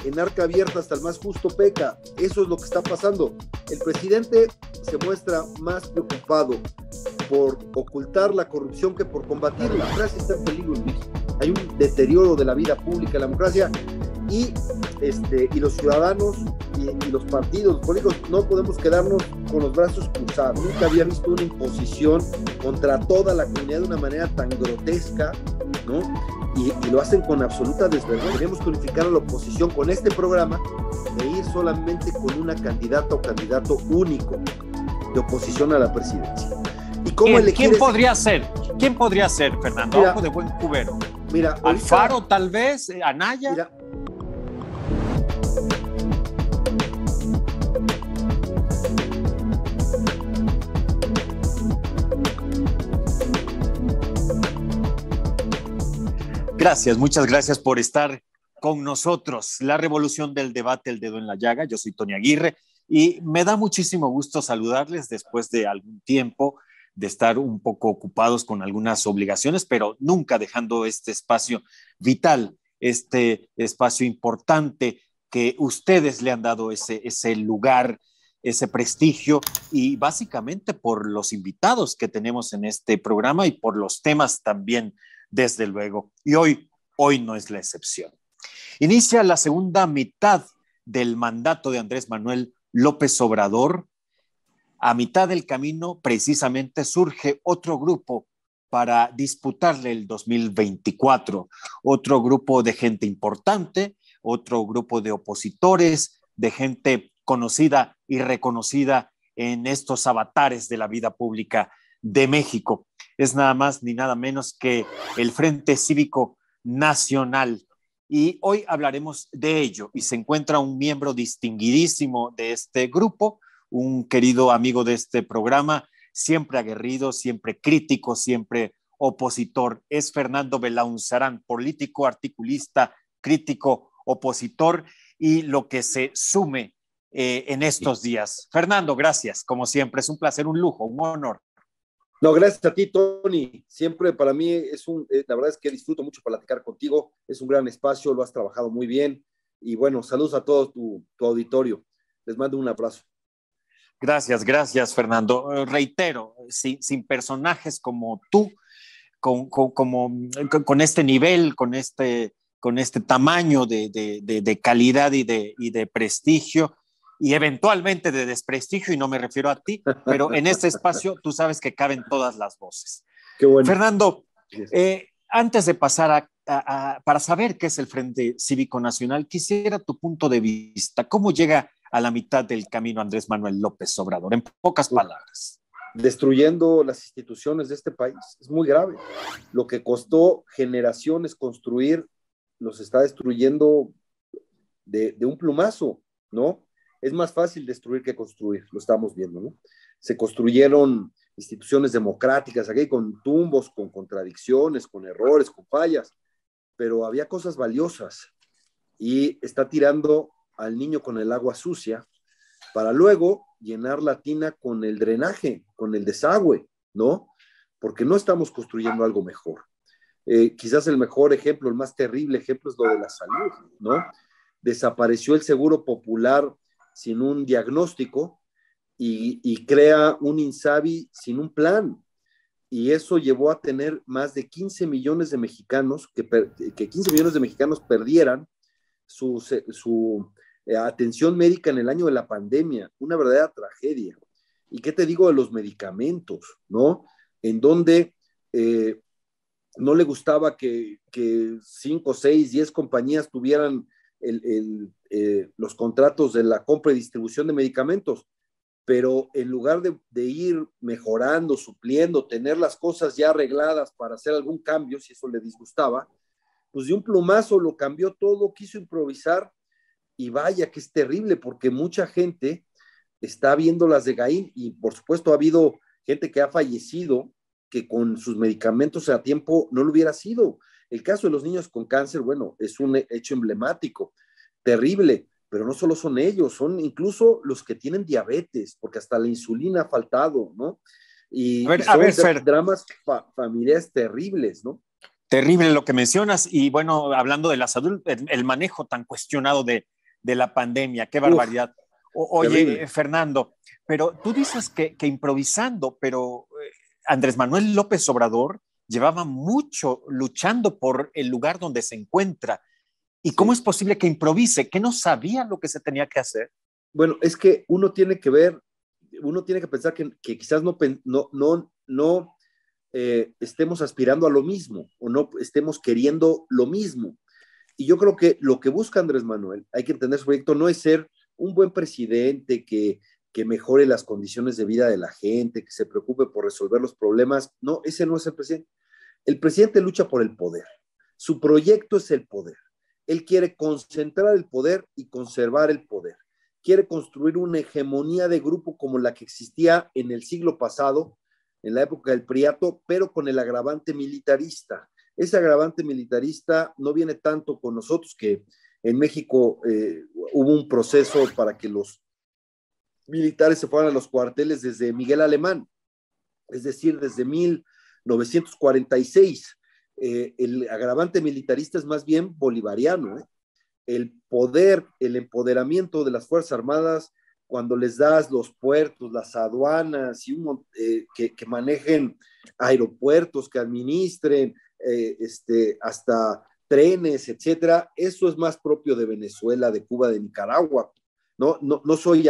En arca abierta hasta el más justo peca. Eso es lo que está pasando. El presidente se muestra más preocupado por ocultar la corrupción que por combatirla. La democracia está en peligro en México. Hay un deterioro de la vida pública, la democracia, y los ciudadanos y los partidos políticos no podemos quedarnos con los brazos cruzados. Nunca había visto una imposición contra toda la comunidad de una manera tan grotesca, ¿no? Y lo hacen con absoluta desvergüenza. Debemos unificar a la oposición con este programa e ir solamente con una candidata o candidato único de oposición a la presidencia. ¿Quién podría ser? ¿Quién podría ser, Fernando? Mira, ojo de buen cubero. Mira, Alfaro, tal vez, Anaya. Mira, gracias, muchas gracias por estar con nosotros. La revolución del debate, el dedo en la llaga. Yo soy Tony Aguirre y me da muchísimo gusto saludarles después de algún tiempo de estar un poco ocupados con algunas obligaciones, pero nunca dejando este espacio vital, este espacio importante que ustedes le han dado ese lugar, ese prestigio, y básicamente por los invitados que tenemos en este programa y por los temas también, desde luego. Y hoy no es la excepción. Inicia la segunda mitad del mandato de Andrés Manuel López Obrador. A mitad del camino, precisamente, surge otro grupo para disputarle el 2024. Otro grupo de gente importante, otro grupo de opositores, de gente conocida y reconocida en estos avatares de la vida pública de México. Es nada más ni nada menos que el Frente Cívico Nacional. Y hoy hablaremos de ello. Y se encuentra un miembro distinguidísimo de este grupo, un querido amigo de este programa, siempre aguerrido, siempre crítico, siempre opositor. Es Fernando Belaunzarán, político, articulista, crítico, opositor y lo que se sume en estos días. Fernando, gracias. Como siempre, es un placer, un lujo, un honor. No, gracias a ti, Tony. Siempre para mí la verdad es que disfruto mucho platicar contigo. Es un gran espacio, lo has trabajado muy bien. Y bueno, saludos a todo tu auditorio. Les mando un abrazo. Gracias, Fernando. Reitero, sin personajes como tú, con este nivel, con este tamaño de calidad y de prestigio, y eventualmente de desprestigio, y no me refiero a ti, pero en este espacio tú sabes que caben todas las voces. Qué bueno. Fernando, antes de pasar para saber qué es el Frente Cívico Nacional, quisiera tu punto de vista. ¿Cómo llega a la mitad del camino Andrés Manuel López Obrador? En pocas palabras. Destruyendo las instituciones de este país. Es muy grave. Lo que costó generaciones construir, los está destruyendo de un plumazo, ¿no? Es más fácil destruir que construir, lo estamos viendo, ¿no? Se construyeron instituciones democráticas aquí con tumbos, con contradicciones, con errores, con fallas, pero había cosas valiosas y está tirando al niño con el agua sucia para luego llenar la tina con el drenaje, con el desagüe, ¿no? Porque no estamos construyendo algo mejor. Quizás el mejor ejemplo, el más terrible ejemplo es lo de la salud, ¿no? Desapareció el seguro popular sin un diagnóstico y crea un INSABI sin un plan. Y eso llevó a tener más de 15 millones de mexicanos, que 15 millones de mexicanos perdieran su atención médica en el año de la pandemia, una verdadera tragedia. ¿Y qué te digo de los medicamentos, no? En donde no le gustaba que 5, 6, 10 compañías tuvieran los contratos de la compra y distribución de medicamentos, pero en lugar de ir mejorando, supliendo, tener las cosas ya arregladas para hacer algún cambio, si eso le disgustaba, pues de un plumazo lo cambió todo, quiso improvisar, y vaya que es terrible, porque mucha gente está viendo las de Gaín, y por supuesto ha habido gente que ha fallecido, que con sus medicamentos a tiempo no lo hubiera sido. El caso de los niños con cáncer, bueno, es un hecho emblemático, terrible, pero no solo son ellos, son incluso los que tienen diabetes, porque hasta la insulina ha faltado, ¿no? Y son Fer, dramas familiares terribles, ¿no? Terrible lo que mencionas y bueno, hablando de la salud, el manejo tan cuestionado de la pandemia, qué barbaridad. Oye, Fernando, pero tú dices que improvisando, pero Andrés Manuel López Obrador llevaba mucho luchando por el lugar donde se encuentra. ¿Y Sí. cómo es posible que improvise? ¿Que no sabía lo que se tenía que hacer? Bueno, es que uno tiene que ver, uno tiene que pensar que quizás no estemos aspirando a lo mismo o no estemos queriendo lo mismo. Y yo creo que lo que busca Andrés Manuel, hay que entender su proyecto, no es ser un buen presidente que mejore las condiciones de vida de la gente, que se preocupe por resolver los problemas. No, ese no es el presidente. El presidente lucha por el poder. Su proyecto es el poder. Él quiere concentrar el poder y conservar el poder. Quiere construir una hegemonía de grupo como la que existía en el siglo pasado, en la época del Priato, pero con el agravante militarista. Ese agravante militarista no viene tanto con nosotros, que en México hubo un proceso para que los militares se fueran a los cuarteles desde Miguel Alemán, es decir, desde 1946. El agravante militarista es más bien bolivariano. El poder, el empoderamiento de las Fuerzas Armadas, cuando les das los puertos, las aduanas, y que manejen aeropuertos, que administren hasta trenes, etcétera, eso es más propio de Venezuela, de Cuba, de Nicaragua. No soy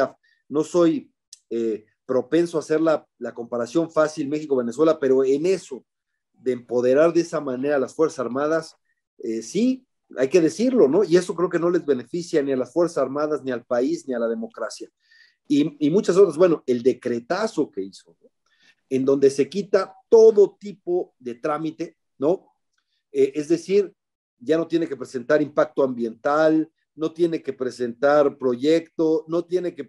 propenso a hacer la comparación fácil México-Venezuela, pero en eso, de empoderar de esa manera a las Fuerzas Armadas, sí, hay que decirlo, ¿no? Y eso creo que no les beneficia ni a las Fuerzas Armadas, ni al país, ni a la democracia. Y muchas otras, bueno, el decretazo que hizo, ¿no? En donde se quita todo tipo de trámite, ¿no? Es decir, ya no tiene que presentar impacto ambiental, no tiene que presentar proyecto, no tiene que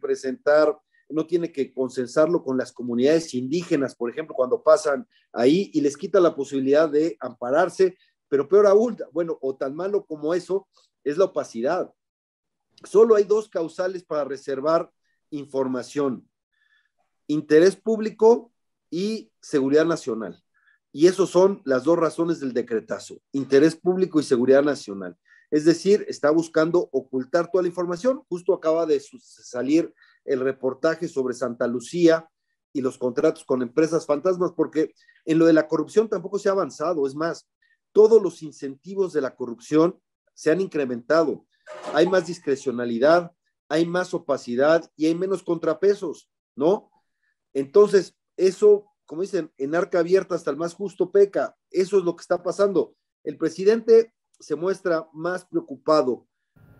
consensarlo con las comunidades indígenas, por ejemplo, cuando pasan ahí, y les quita la posibilidad de ampararse, pero peor aún, bueno, o tan malo como eso, es la opacidad. Solo hay dos causales para reservar información: interés público y seguridad nacional. Y esos son las dos razones del decretazo: interés público y seguridad nacional. Es decir, está buscando ocultar toda la información. Justo acaba de salir el reportaje sobre Santa Lucía y los contratos con empresas fantasmas, porque en lo de la corrupción tampoco se ha avanzado. Es más, todos los incentivos de la corrupción se han incrementado. Hay más discrecionalidad, hay más opacidad y hay menos contrapesos, ¿no? Entonces, eso, como dicen, en arca abierta hasta el más justo peca. Eso es lo que está pasando. El presidente se muestra más preocupado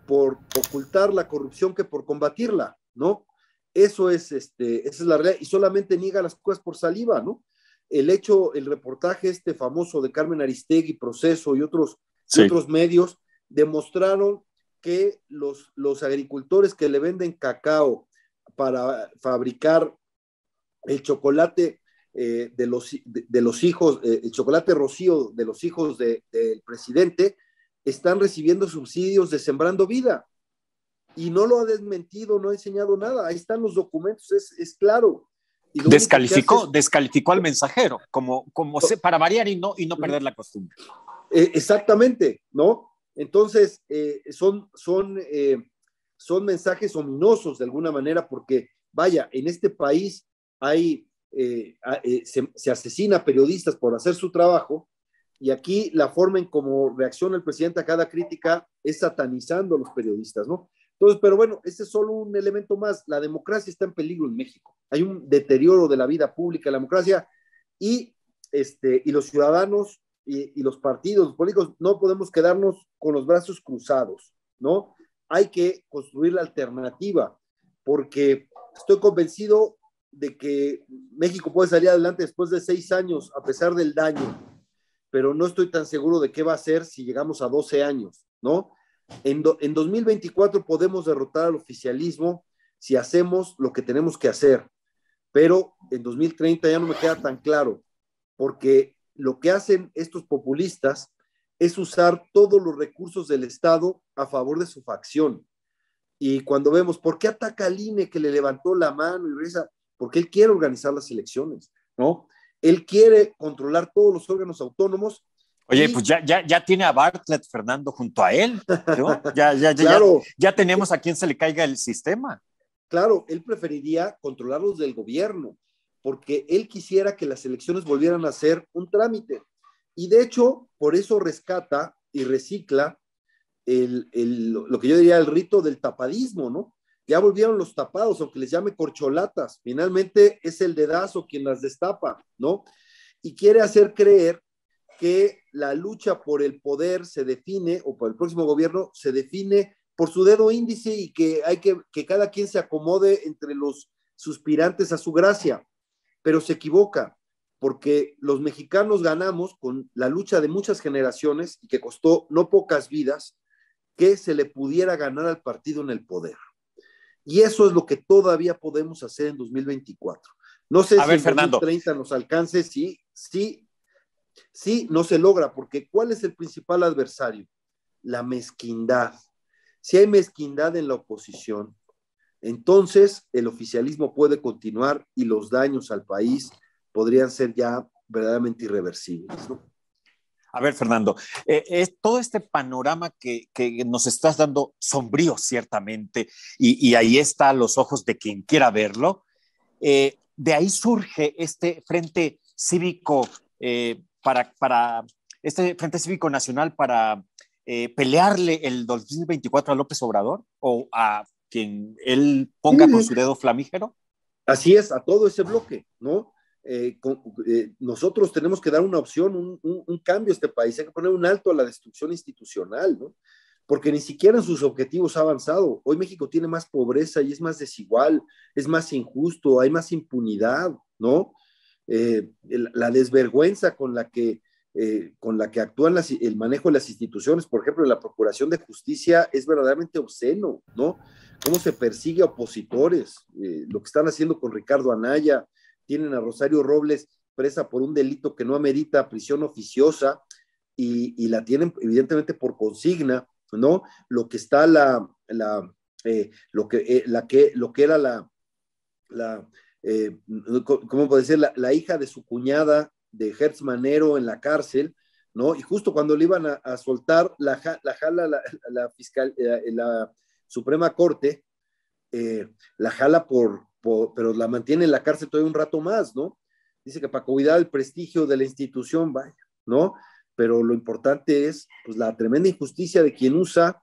por ocultar la corrupción que por combatirla, ¿no? Esa es la realidad, y solamente niega las cosas por saliva, ¿no? El reportaje famoso de Carmen Aristegui, Proceso y otros medios demostraron que los agricultores que le venden cacao para fabricar el chocolate de los hijos, el chocolate rocío de los hijos del presidente, están recibiendo subsidios de Sembrando Vida. Y no lo ha desmentido, no ha enseñado nada. Ahí están los documentos, es claro. Y descalificó al mensajero, para variar y no perder la costumbre. Exactamente, ¿no? Entonces, son mensajes ominosos de alguna manera, porque, vaya, en este país se asesina a periodistas por hacer su trabajo, y aquí la forma en cómo reacciona el presidente a cada crítica es satanizando a los periodistas, ¿no? Entonces, pero bueno, este es solo un elemento más. La democracia está en peligro en México. Hay un deterioro de la vida pública, la democracia, y los ciudadanos y los partidos, los políticos, no podemos quedarnos con los brazos cruzados, ¿no? Hay que construir la alternativa, porque estoy convencido de que México puede salir adelante después de 6 años, a pesar del daño, pero no estoy tan seguro de qué va a ser si llegamos a 12 años, ¿no? En 2024 podemos derrotar al oficialismo si hacemos lo que tenemos que hacer, pero en 2030 ya no me queda tan claro, porque lo que hacen estos populistas es usar todos los recursos del Estado a favor de su facción. Y cuando vemos, ¿por qué ataca al INE, que le levantó la mano y regresa? Porque él quiere organizar las elecciones, ¿no? Él quiere controlar todos los órganos autónomos Oye, pues ya tiene a Bartlett Fernando junto a él, ¿no? Claro, ya tenemos a quien se le caiga el sistema. claro, él preferiría controlarlos del gobierno, porque él quisiera que las elecciones volvieran a ser un trámite. Y de hecho, por eso rescata y recicla lo que yo diría el rito del tapadismo, ¿no? Ya volvieron los tapados, aunque les llame corcholatas. Finalmente es el dedazo quien las destapa, ¿no? Y quiere hacer creer que la lucha por el poder se define, o por el próximo gobierno, se define por su dedo índice y que hay que cada quien se acomode entre los suspirantes a su gracia. Pero se equivoca, porque los mexicanos ganamos con la lucha de muchas generaciones y que costó no pocas vidas, que se le pudiera ganar al partido en el poder. Y eso es lo que todavía podemos hacer en 2024. No sé A si ver, en Fernando. 2030 nos alcance, sí, no se logra, porque ¿cuál es el principal adversario? La mezquindad. Si hay mezquindad en la oposición, entonces el oficialismo puede continuar y los daños al país podrían ser ya verdaderamente irreversibles, ¿no? A ver, Fernando, es todo este panorama que nos estás dando sombrío, ciertamente, y ahí está a los ojos de quien quiera verlo. De ahí surge este Frente Cívico este Frente Cívico Nacional para pelearle el 2024 a López Obrador o a quien él ponga con su dedo flamígero. Así es, a todo ese bloque, ¿no? Nosotros tenemos que dar una opción, un cambio a este país, hay que poner un alto a la destrucción institucional, ¿no? Porque ni siquiera en sus objetivos ha avanzado. Hoy México tiene más pobreza y es más desigual, es más injusto, hay más impunidad, ¿no? La desvergüenza con la que actúan el manejo de las instituciones, por ejemplo, la Procuración de Justicia es verdaderamente obsceno, ¿no? Cómo se persigue a opositores, lo que están haciendo con Ricardo Anaya, tienen a Rosario Robles presa por un delito que no amerita prisión oficiosa y la tienen evidentemente por consigna, ¿no? Lo que está lo que era ¿cómo puede ser? La hija de su cuñada de Hertz Manero en la cárcel, ¿no? Y justo cuando le iban a soltar, la jala la fiscal, la Suprema Corte, la jala pero la mantiene en la cárcel todavía un rato más, ¿no? Dice que para cuidar el prestigio de la institución, vaya, ¿no? Pero lo importante es pues, la tremenda injusticia de quien usa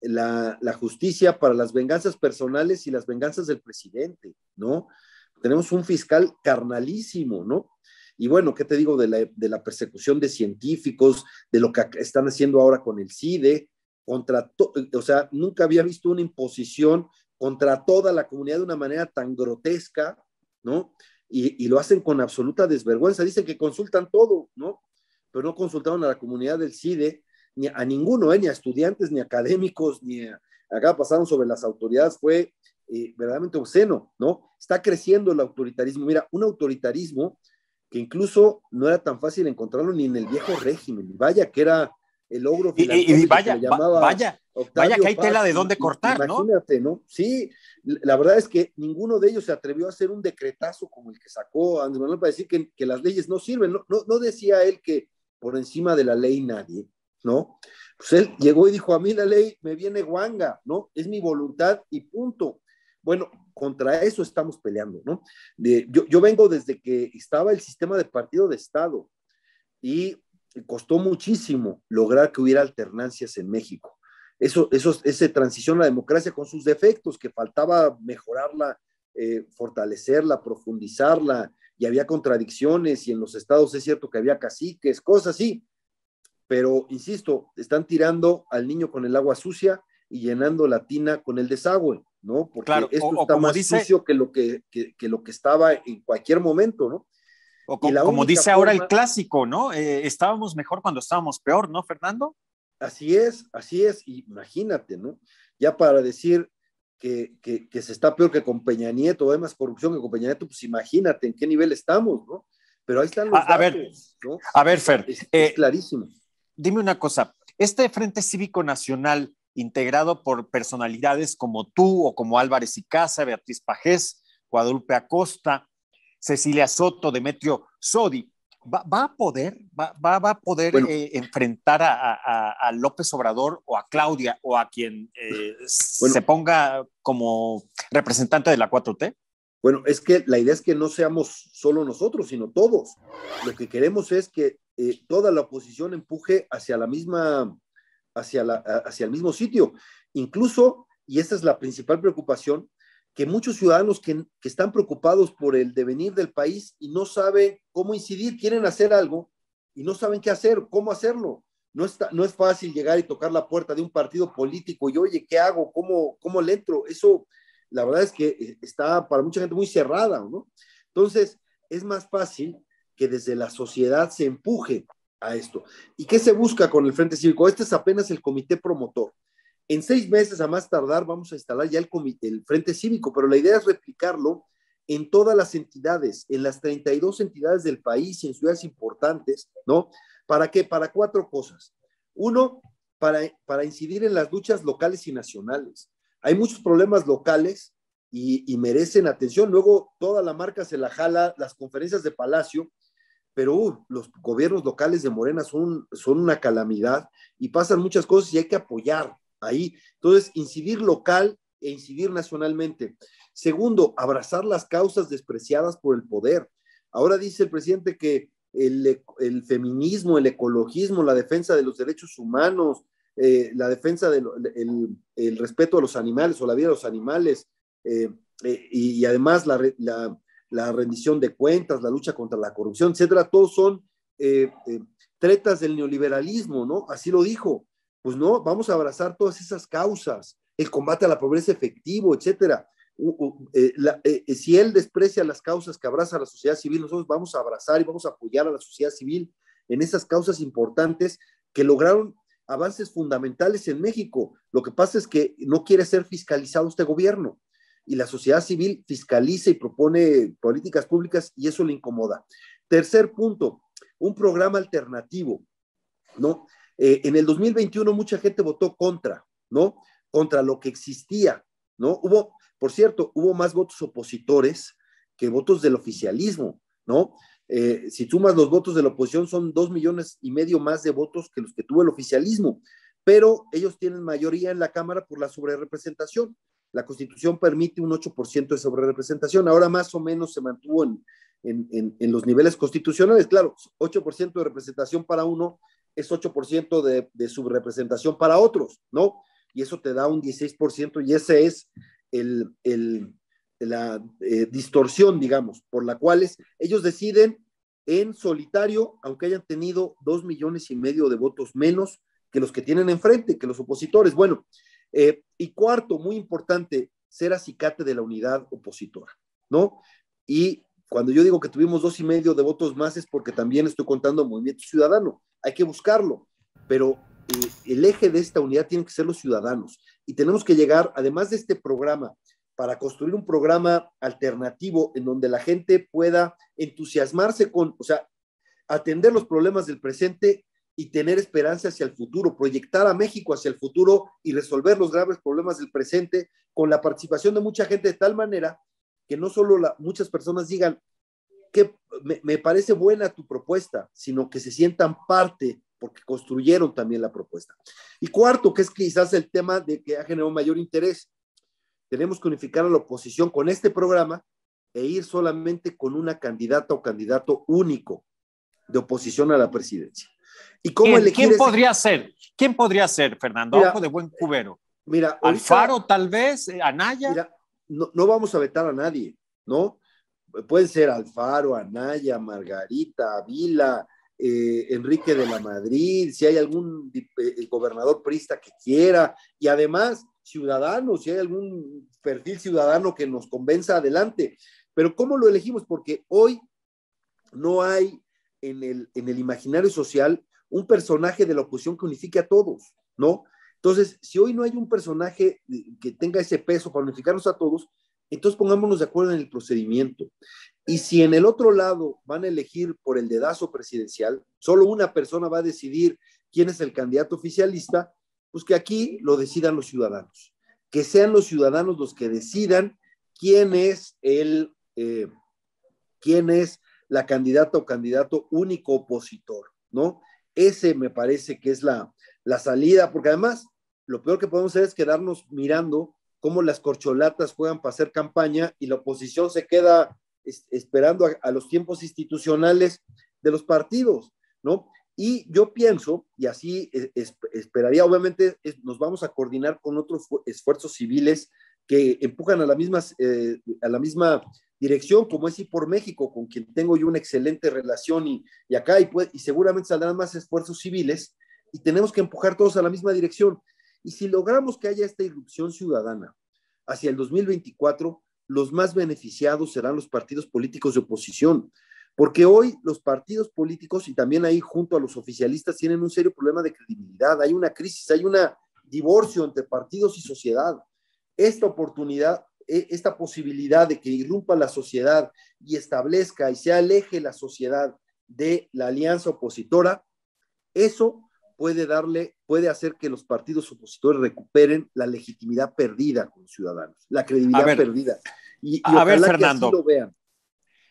la justicia para las venganzas personales y las venganzas del presidente, ¿no? Tenemos un fiscal carnalísimo, ¿no? Y bueno, ¿qué te digo de la persecución de científicos, de lo que están haciendo ahora con el CIDE, o sea, nunca había visto una imposición contra toda la comunidad de una manera tan grotesca, ¿no? Y lo hacen con absoluta desvergüenza. Dicen que consultan todo, ¿no? Pero no consultaron a la comunidad del CIDE, ni a ninguno, ni a estudiantes, ni a académicos, acá pasaron sobre las autoridades, fue verdaderamente obsceno, ¿no? Está creciendo el autoritarismo. Mira, un autoritarismo que incluso no era tan fácil encontrarlo ni en el viejo régimen. Vaya que era el ogro filantrópico Vaya, que le llamaba vaya que hay Paz, tela de dónde cortar, imagínate, ¿no? Sí, la verdad es que ninguno de ellos se atrevió a hacer un decretazo como el que sacó Andrés Manuel para decir que las leyes no sirven. No decía él que por encima de la ley nadie, ¿no? Pues él llegó y dijo, a mí la ley me viene guanga, ¿no? Es mi voluntad y punto. Bueno, contra eso estamos peleando, ¿no? Yo vengo desde que estaba el sistema de partido de Estado y costó muchísimo lograr que hubiera alternancias en México. Esa transición a la democracia con sus defectos, que faltaba mejorarla, fortalecerla, profundizarla, y había contradicciones, y en los estados es cierto que había caciques, cosas así, pero insisto, están tirando al niño con el agua sucia y llenando la tina con el desagüe, ¿no? Porque claro, esto está más sucio que lo que estaba en cualquier momento, ¿no? Como dice ahora el clásico, ¿no? Estábamos mejor cuando estábamos peor, ¿no, Fernando? Así es, imagínate, ¿no? Ya para decir que se está peor que con Peña Nieto, hay más corrupción que con Peña Nieto, pues imagínate en qué nivel estamos, ¿no? Pero ahí están los datos, ¿no? A ver, Fer. Es clarísimo. Dime una cosa, este Frente Cívico Nacional, integrado por personalidades como tú o como Álvarez y Casa, Beatriz Pajés, Guadalupe Acosta, Cecilia Soto, Demetrio Sodi, ¿Va a poder Bueno, enfrentar a López Obrador o a Claudia o a quien se bueno, ponga como representante de la 4T? bueno, es que la idea es que no seamos solo nosotros, sino todos. Lo que queremos es que toda la oposición empuje hacia la misma, hacia el mismo sitio. Incluso, y esta es la principal preocupación, que muchos ciudadanos que están preocupados por el devenir del país y no saben cómo incidir, quieren hacer algo y no saben qué hacer, cómo hacerlo. No es fácil llegar y tocar la puerta de un partido político y, oye, ¿qué hago? ¿Cómo le entro? Eso, la verdad es que está para mucha gente muy cerrada, ¿no? Entonces, es más fácil que desde la sociedad se empuje a esto. ¿Y qué se busca con el Frente Cívico? Este es apenas el comité promotor. En 6 meses, a más tardar, vamos a instalar ya el Frente Cívico, pero la idea es replicarlo en todas las entidades, en las 32 entidades del país y en ciudades importantes, ¿no? ¿Para qué? Para 4 cosas. Uno, para incidir en las luchas locales y nacionales. Hay muchos problemas locales y merecen atención. Luego, toda la marca se la jala, las conferencias de Palacio, pero los gobiernos locales de Morena son una calamidad y pasan muchas cosas y hay que apoyar ahí. Entonces, incidir local e incidir nacionalmente. Segundo, abrazar las causas despreciadas por el poder. Ahora dice el presidente que el feminismo, el ecologismo, la defensa de los derechos humanos, la defensa del el respeto a los animales o la vida de los animales, y además la rendición de cuentas, la lucha contra la corrupción, etcétera, todos son tretas del neoliberalismo, ¿no? Así lo dijo. Pues no, vamos a abrazar todas esas causas, el combate a la pobreza efectivo, etcétera. Si él desprecia las causas que abraza la sociedad civil, nosotros vamos a abrazar y vamos a apoyar a la sociedad civil en esas causas importantes que lograron avances fundamentales en México. Lo que pasa es que no quiere ser fiscalizado este gobierno y la sociedad civil fiscaliza y propone políticas públicas y eso le incomoda. Tercer punto, un programa alternativo, ¿no? En el 2021 mucha gente votó contra, ¿no? Contra lo que existía, ¿no? Por cierto, hubo más votos opositores que votos del oficialismo, ¿no? Si sumas los votos de la oposición son 2,5 millones más de votos que los que tuvo el oficialismo, pero ellos tienen mayoría en la Cámara por la sobrerepresentación. La Constitución permite un 8% de sobrerepresentación, ahora más o menos se mantuvo en los niveles constitucionales. Claro, 8% de representación para uno es 8% de subrepresentación para otros, ¿no? Y eso te da un 16% y ese es la distorsión, digamos, por la cual ellos deciden en solitario, aunque hayan tenido 2,5 millones de votos menos que los que tienen enfrente, que los opositores. Bueno, y cuarto, muy importante, ser acicate de la unidad opositora, ¿no? Y cuando yo digo que tuvimos 2,5 de votos más es porque también estoy contando Movimiento Ciudadano, hay que buscarlo, pero el eje de esta unidad tienen que ser los ciudadanos y tenemos que llegar, además de este programa, para construir un programa alternativo en donde la gente pueda entusiasmarse o sea, atender los problemas del presente y tener esperanza hacia el futuro, proyectar a México hacia el futuro y resolver los graves problemas del presente con la participación de mucha gente de tal manera que no solo muchas personas digan que me parece buena tu propuesta, sino que se sientan parte porque construyeron también la propuesta. Y cuarto, que es quizás el tema de que ha generado mayor interés, tenemos que unificar a la oposición con este programa e ir solamente con una candidata o candidato único de oposición a la presidencia. ¿Y cómo elegir ¿Quién podría ser? ¿Quién podría ser, Fernando? Mira, Ojo de buen cubero. Mira, ahorita, Alfaro, tal vez, Anaya. Mira, no vamos a vetar a nadie, ¿no? Pueden ser Alfaro, Anaya, Margarita, Avila, Enrique de la Madrid, si hay algún gobernador priista que quiera, y además ciudadanos, si hay algún perfil ciudadano que nos convenza, adelante. Pero ¿cómo lo elegimos? Porque hoy no hay en el imaginario social un personaje de la oposición que unifique a todos, ¿no? Entonces, si hoy no hay un personaje que tenga ese peso para unificarnos a todos, entonces pongámonos de acuerdo en el procedimiento. Y si en el otro lado van a elegir por el dedazo presidencial, solo una persona va a decidir quién es el candidato oficialista, pues que aquí lo decidan los ciudadanos. Que sean los ciudadanos los que decidan quién es la candidata o candidato único opositor, ¿no? Ese me parece que es la salida, porque además lo peor que podemos hacer es quedarnos mirando cómo las corcholatas juegan para hacer campaña y la oposición se queda esperando a los tiempos institucionales de los partidos, ¿no? Y yo pienso, y así esperaría, obviamente nos vamos a coordinar con otros esfuerzos civiles que empujan a la misma dirección, como es Ir por México, con quien tengo yo una excelente relación y acá, y seguramente saldrán más esfuerzos civiles, y tenemos que empujar todos a la misma dirección. Y si logramos que haya esta irrupción ciudadana hacia el 2024, los más beneficiados serán los partidos políticos de oposición, porque hoy los partidos políticos y también ahí junto a los oficialistas tienen un serio problema de credibilidad, hay una crisis, hay un divorcio entre partidos y sociedad. Esta oportunidad, esta posibilidad de que irrumpa la sociedad y establezca y se aleje la sociedad de la alianza opositora, eso puede hacer que los partidos opositores recuperen la legitimidad perdida con los ciudadanos, la credibilidad perdida. Y ojalá que así lo vean.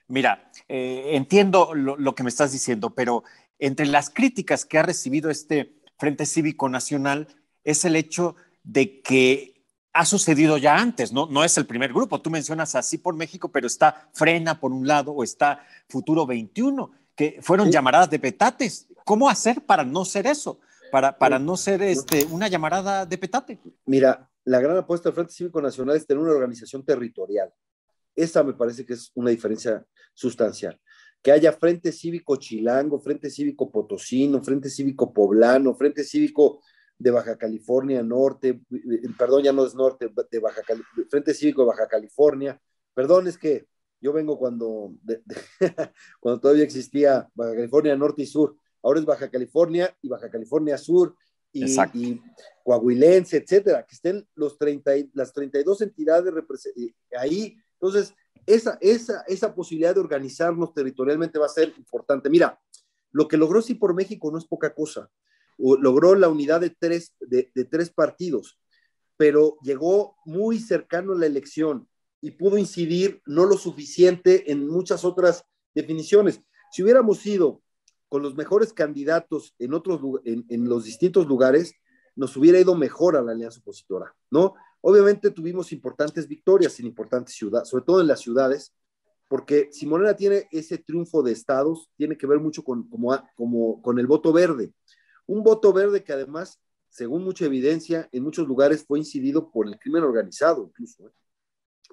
Mira, entiendo lo que me estás diciendo, pero entre las críticas que ha recibido este Frente Cívico Nacional es el hecho de que ha sucedido ya antes, ¿no? No es el primer grupo. Tú mencionas así por México, pero está Frena por un lado o está Futuro 21, que fueron llamaradas de petates. ¿Cómo hacer para no ser eso? Para no ser una llamarada de petate. Mira, la gran apuesta del Frente Cívico Nacional es tener una organización territorial. Esa me parece que es una diferencia sustancial. Que haya Frente Cívico Chilango, Frente Cívico Potosino, Frente Cívico Poblano, Frente Cívico de Baja California Norte, perdón, ya no es norte, Frente Cívico de Baja California. Perdón, es que yo vengo cuando todavía existía Baja California Norte y Sur. Ahora es Baja California y Baja California Sur y Coahuilense, etcétera, que estén las 32 entidades ahí. Entonces, esa posibilidad de organizarnos territorialmente va a ser importante. Mira, lo que logró Sí por México no es poca cosa. Logró la unidad de tres partidos, pero llegó muy cercano a la elección y pudo incidir no lo suficiente en muchas otras definiciones. Si hubiéramos ido con los mejores candidatos en los distintos lugares, nos hubiera ido mejor a la alianza opositora, ¿no? Obviamente tuvimos importantes victorias en importantes ciudades, sobre todo en las ciudades, porque si Morena tiene ese triunfo de estados, tiene que ver mucho con el voto verde. Un voto verde que además, según mucha evidencia, en muchos lugares fue incidido por el crimen organizado incluso.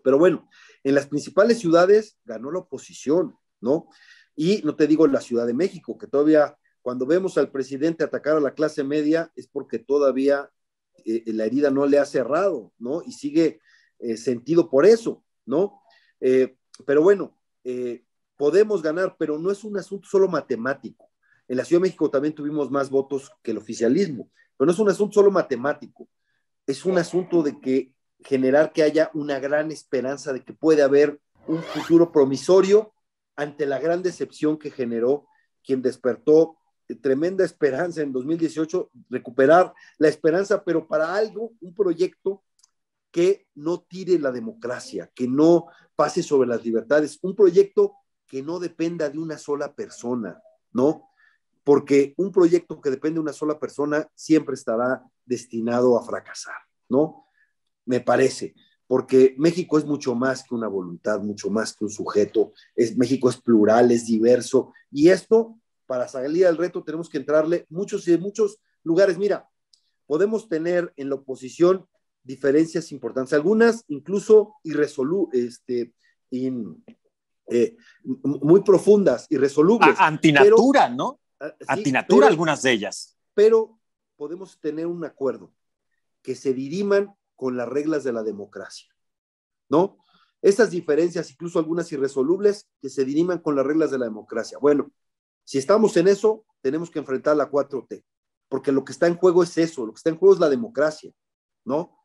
Pero bueno, en las principales ciudades ganó la oposición, ¿no? Y no te digo la Ciudad de México, que todavía cuando vemos al presidente atacar a la clase media es porque todavía la herida no le ha cerrado, ¿no? Y sigue sentido por eso, ¿no? Pero bueno, podemos ganar, pero no es un asunto solo matemático. En la Ciudad de México también tuvimos más votos que el oficialismo, pero no es un asunto solo matemático, es un asunto de que generar que haya una gran esperanza de que puede haber un futuro promisorio ante la gran decepción que generó quien despertó tremenda esperanza en 2018, recuperar la esperanza, pero para algo, un proyecto que no tire la democracia, que no pase sobre las libertades, un proyecto que no dependa de una sola persona, ¿no? Porque un proyecto que depende de una sola persona siempre estará destinado a fracasar, ¿no? Me parece, porque México es mucho más que una voluntad, mucho más que un sujeto, México es plural, es diverso, y esto, para salir al reto, tenemos que entrarle muchos lugares. Mira, podemos tener en la oposición diferencias importantes, algunas incluso muy profundas, irresolubles. Antinatura, pero, ¿no? Sí, Antinatura algunas de ellas. Pero podemos tener un acuerdo que se diriman con las reglas de la democracia, ¿no? Estas diferencias, incluso algunas irresolubles, que se diriman con las reglas de la democracia. Bueno, si estamos en eso, tenemos que enfrentar la 4T, porque lo que está en juego es eso, lo que está en juego es la democracia, ¿no?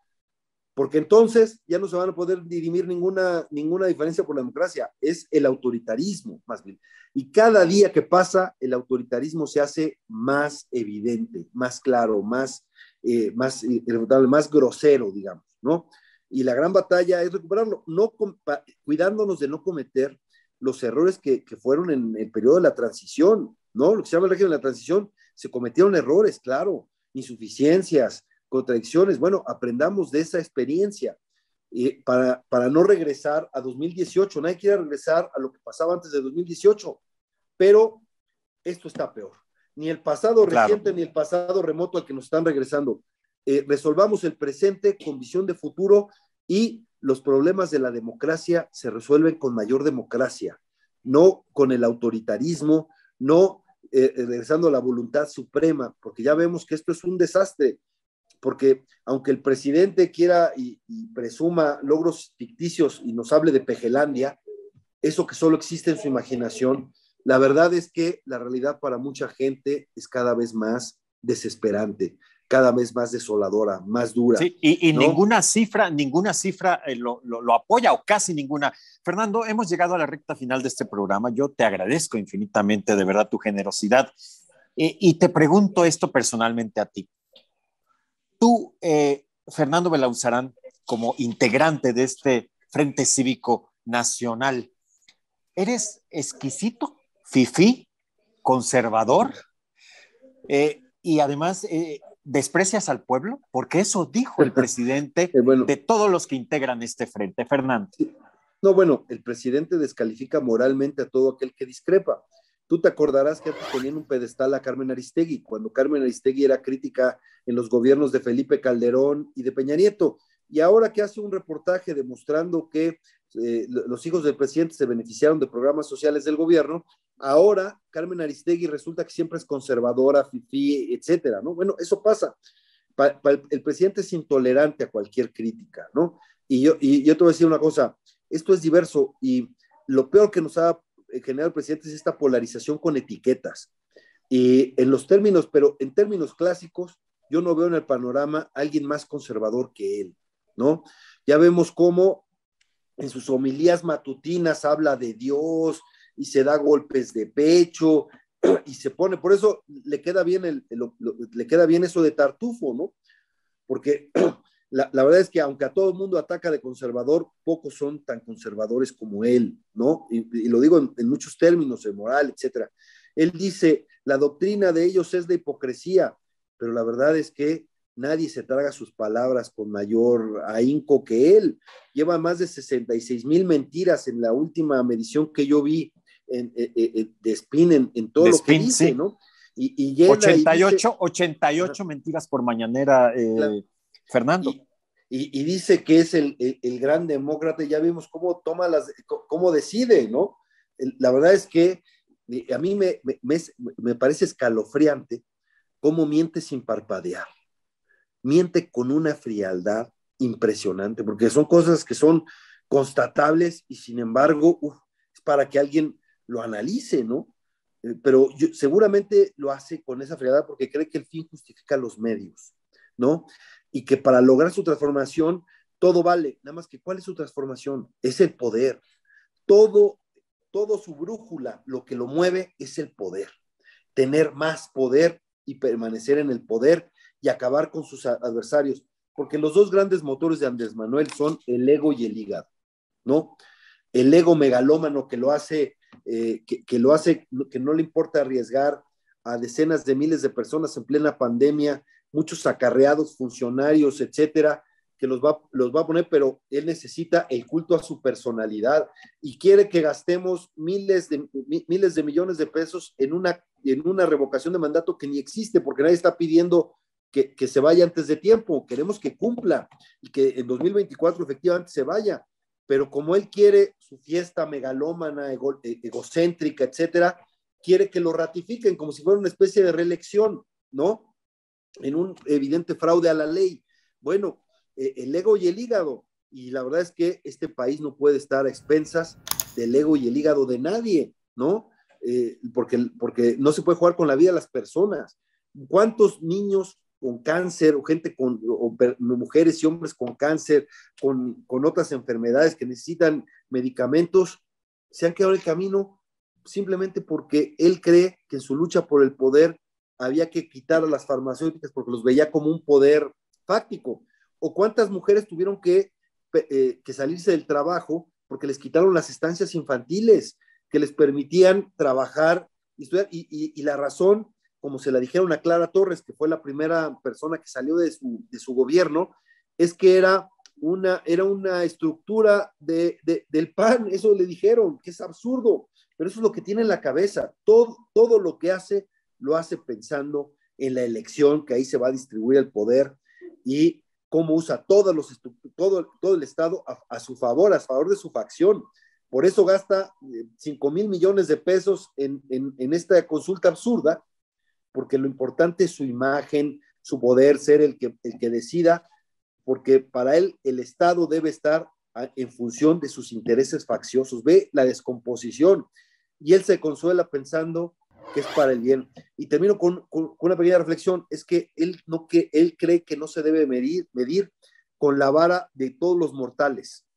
Porque entonces ya no se van a poder dirimir ninguna diferencia por la democracia, es el autoritarismo más bien. Y cada día que pasa, el autoritarismo se hace más evidente, más claro, más irrefutable, más grosero, digamos, ¿no? Y la gran batalla es recuperarlo, cuidándonos de no cometer los errores que fueron en el periodo de la transición, ¿no? Lo que se llama el régimen de la transición, se cometieron errores, claro, insuficiencias, contradicciones. Bueno, aprendamos de esa experiencia para no regresar a 2018. Nadie quiere regresar a lo que pasaba antes de 2018, pero esto está peor. Ni el pasado reciente, ni el pasado remoto al que nos están regresando. Resolvamos el presente con visión de futuro y los problemas de la democracia se resuelven con mayor democracia, no con el autoritarismo, no regresando a la voluntad suprema, porque ya vemos que esto es un desastre, porque aunque el presidente quiera y presuma logros ficticios y nos hable de Pejelandia, eso que solo existe en su imaginación, la verdad es que la realidad para mucha gente es cada vez más desesperante, cada vez más desoladora, más dura. Sí, y ¿no? ninguna cifra lo apoya, o casi ninguna. Fernando, hemos llegado a la recta final de este programa. Yo te agradezco infinitamente, de verdad, tu generosidad. Y te pregunto esto personalmente a ti. Tú, Fernando Belauzarán, como integrante de este Frente Cívico Nacional, ¿eres exquisito, fifí, conservador? Y además, ¿desprecias al pueblo? Porque eso dijo el presidente bueno, de todos los que integran este frente. Fernando. No, bueno, el presidente descalifica moralmente a todo aquel que discrepa. Tú te acordarás que antes ponían un pedestal a Carmen Aristegui, cuando Carmen Aristegui era crítica en los gobiernos de Felipe Calderón y de Peña Nieto. Y ahora que hace un reportaje demostrando que los hijos del presidente se beneficiaron de programas sociales del gobierno, ahora Carmen Aristegui resulta que siempre es conservadora, fifí, etcétera, ¿no? Bueno, eso pasa. El presidente es intolerante a cualquier crítica, ¿no? Y yo te voy a decir una cosa, esto es diverso y lo peor que nos ha generado el presidente es esta polarización con etiquetas. Y en los términos, pero en términos clásicos, yo no veo en el panorama a alguien más conservador que él, ¿no? Ya vemos cómo en sus homilías matutinas habla de Dios y se da golpes de pecho y se pone, por eso le queda bien, le queda bien eso de tartufo, ¿no? Porque la verdad es que aunque a todo el mundo ataca de conservador, pocos son tan conservadores como él, ¿no? Y lo digo en muchos términos, de moral, etcétera. Él dice, la doctrina de ellos es de hipocresía, pero la verdad es que nadie se traga sus palabras con mayor ahínco que él. Lleva más de 66,000 mentiras en la última medición que yo vi de Spin en todo de lo Spin, que dice, sí. ¿no? Y llena 88 mentiras por mañanera, claro. Fernando. Y dice que es el gran demócrata, ya vimos cómo cómo decide, ¿no? La verdad es que a mí me parece escalofriante cómo miente sin parpadear, miente con una frialdad impresionante, porque son cosas que son constatables y sin embargo, es para que alguien lo analice, ¿no? Pero seguramente lo hace con esa frialdad porque cree que el fin justifica los medios, ¿no? Y que para lograr su transformación todo vale, nada más que ¿cuál es su transformación? Es el poder. Todo su brújula, lo que lo mueve es el poder. Tener más poder y permanecer en el poder y acabar con sus adversarios. Porque los dos grandes motores de Andrés Manuel son el ego y el hígado, ¿no? El ego megalómano que lo hace, que no le importa arriesgar a decenas de miles de personas en plena pandemia, muchos acarreados, funcionarios, etcétera, que los va a poner, pero él necesita el culto a su personalidad y quiere que gastemos miles de millones de pesos en una revocación de mandato que ni existe, porque nadie está pidiendo que se vaya antes de tiempo. Queremos que cumpla y que en 2024 efectivamente se vaya, pero como él quiere su fiesta megalómana, egocéntrica, etcétera, quiere que lo ratifiquen como si fuera una especie de reelección, ¿no? En un evidente fraude a la ley. Bueno, el ego y el hígado, y la verdad es que este país no puede estar a expensas del ego y el hígado de nadie, ¿no? Porque no se puede jugar con la vida de las personas. ¿Cuántos niños con cáncer o mujeres y hombres con cáncer, con otras enfermedades que necesitan medicamentos, se han quedado en el camino simplemente porque él cree que en su lucha por el poder había que quitar a las farmacéuticas porque los veía como un poder fáctico? ¿O cuántas mujeres tuvieron que salirse del trabajo porque les quitaron las estancias infantiles? que les permitían trabajar y estudiar, y la razón, como se la dijeron a Clara Torres, que fue la primera persona que salió de su gobierno, es que era una estructura del PAN. Eso le dijeron, que es absurdo, pero eso es lo que tiene en la cabeza. Todo lo que hace, lo hace pensando en la elección, que ahí se va a distribuir el poder, y cómo usa todo el Estado a su favor, a favor de su facción. Por eso gasta 5,000 millones de pesos en esta consulta absurda, porque lo importante es su imagen, su poder, ser el que decida, porque para él el Estado debe estar en función de sus intereses facciosos. Ve la descomposición y él se consuela pensando que es para el bien. Y termino con una pequeña reflexión, es que él cree que no se debe medir con la vara de todos los mortales.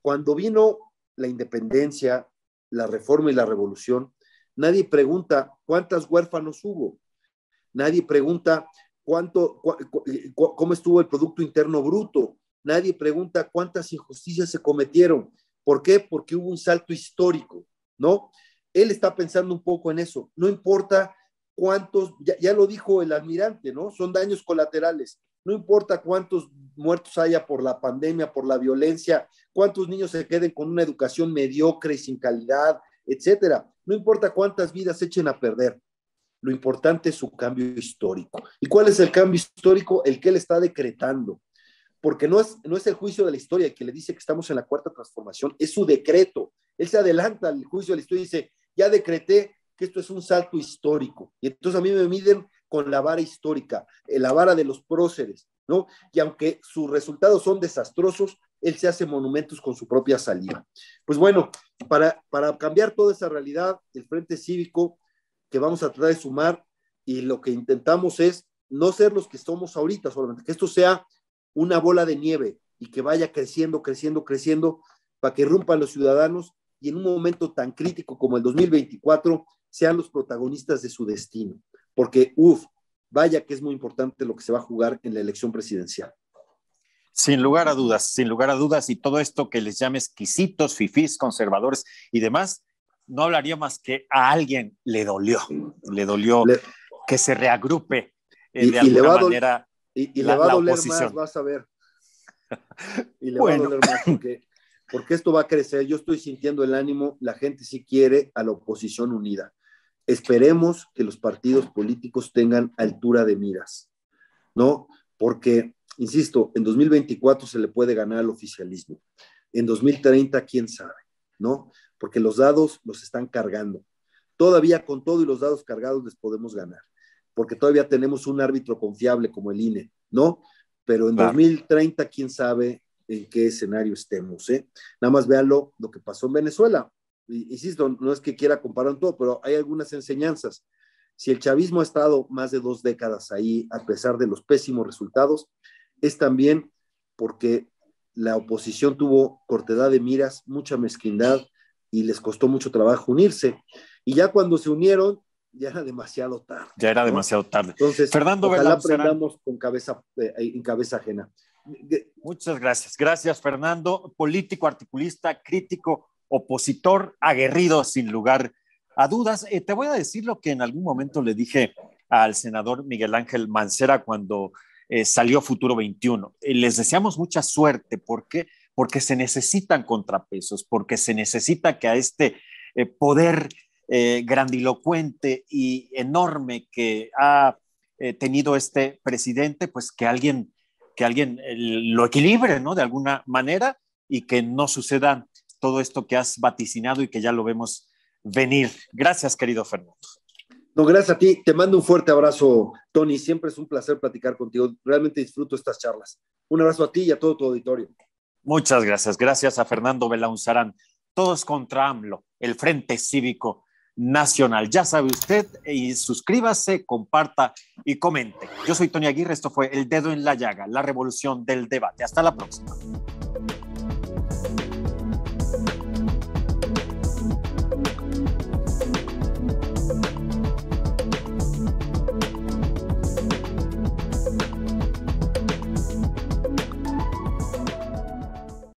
Cuando vino la independencia, la reforma y la revolución, nadie pregunta cuántos huérfanos hubo, nadie pregunta cómo estuvo el Producto Interno Bruto, nadie pregunta cuántas injusticias se cometieron. ¿Por qué? Porque hubo un salto histórico, ¿no? Él está pensando un poco en eso. No importa cuántos, ya lo dijo el almirante, ¿no? Son daños colaterales. No importa cuántos muertos haya por la pandemia, por la violencia, cuántos niños se queden con una educación mediocre y sin calidad, etcétera. No importa cuántas vidas se echen a perder. Lo importante es su cambio histórico. ¿Y cuál es el cambio histórico? El que él está decretando. Porque no es el juicio de la historia el que le dice que estamos en la cuarta transformación, es su decreto. Él se adelanta al juicio de la historia y dice, ya decreté que esto es un salto histórico. Y entonces a mí me miden con la vara histórica, la vara de los próceres, ¿no? Y aunque sus resultados son desastrosos, él se hace monumentos con su propia saliva. Pues bueno, para cambiar toda esa realidad, el Frente Cívico que vamos a tratar de sumar, y lo que intentamos es no ser los que somos ahorita solamente, que esto sea una bola de nieve y que vaya creciendo, creciendo, creciendo, para que rompan los ciudadanos y en un momento tan crítico como el 2024 sean los protagonistas de su destino. Porque, vaya que es muy importante lo que se va a jugar en la elección presidencial. Sin lugar a dudas, y todo esto que les llame exquisitos, fifís, conservadores y demás, no hablaría más que a alguien le dolió que se reagrupe de alguna manera. Y le va a doler más, vas a ver. Y le va a doler más porque esto va a crecer. Yo estoy sintiendo el ánimo, la gente sí quiere a la oposición unida. Esperemos que los partidos políticos tengan altura de miras, ¿no? Porque, insisto, en 2024 se le puede ganar al oficialismo. En 2030, quién sabe, ¿no? Porque los dados los están cargando. Todavía con todo y los dados cargados les podemos ganar, porque todavía tenemos un árbitro confiable como el INE, ¿no? Pero en 2030, quién sabe en qué escenario estemos, ¿eh? Nada más véanlo lo que pasó en Venezuela. Insisto, no es que quiera comparar todo, pero hay algunas enseñanzas. Si el chavismo ha estado más de 2 décadas ahí, a pesar de los pésimos resultados, es también porque la oposición tuvo cortedad de miras, mucha mezquindad, y les costó mucho trabajo unirse. Y ya cuando se unieron, ya era demasiado tarde. Ya era, ¿no? Demasiado tarde. Entonces, Fernando ojalá aprendamos en cabeza ajena. Muchas gracias. Gracias, Fernando. Político, articulista, crítico, opositor, aguerrido, sin lugar a dudas. Te voy a decir lo que en algún momento le dije al senador Miguel Ángel Mancera cuando salió Futuro 21. Les deseamos mucha suerte. ¿Por qué? Porque se necesitan contrapesos, porque se necesita que a este poder grandilocuente y enorme que ha tenido este presidente, pues que alguien lo equilibre, ¿no? De alguna manera, y que no suceda todo esto que has vaticinado y que ya lo vemos venir. Gracias, querido Fernando. No, gracias a ti. Te mando un fuerte abrazo, Tony. Siempre es un placer platicar contigo. Realmente disfruto estas charlas. Un abrazo a ti y a todo tu auditorio. Muchas gracias. Gracias a Fernando Belaunzarán. Todos contra AMLO, el Frente Cívico Nacional. Ya sabe usted, y suscríbase, comparta y comente. Yo soy Tony Aguirre, esto fue El Dedo en la Llaga, la revolución del debate. Hasta la próxima.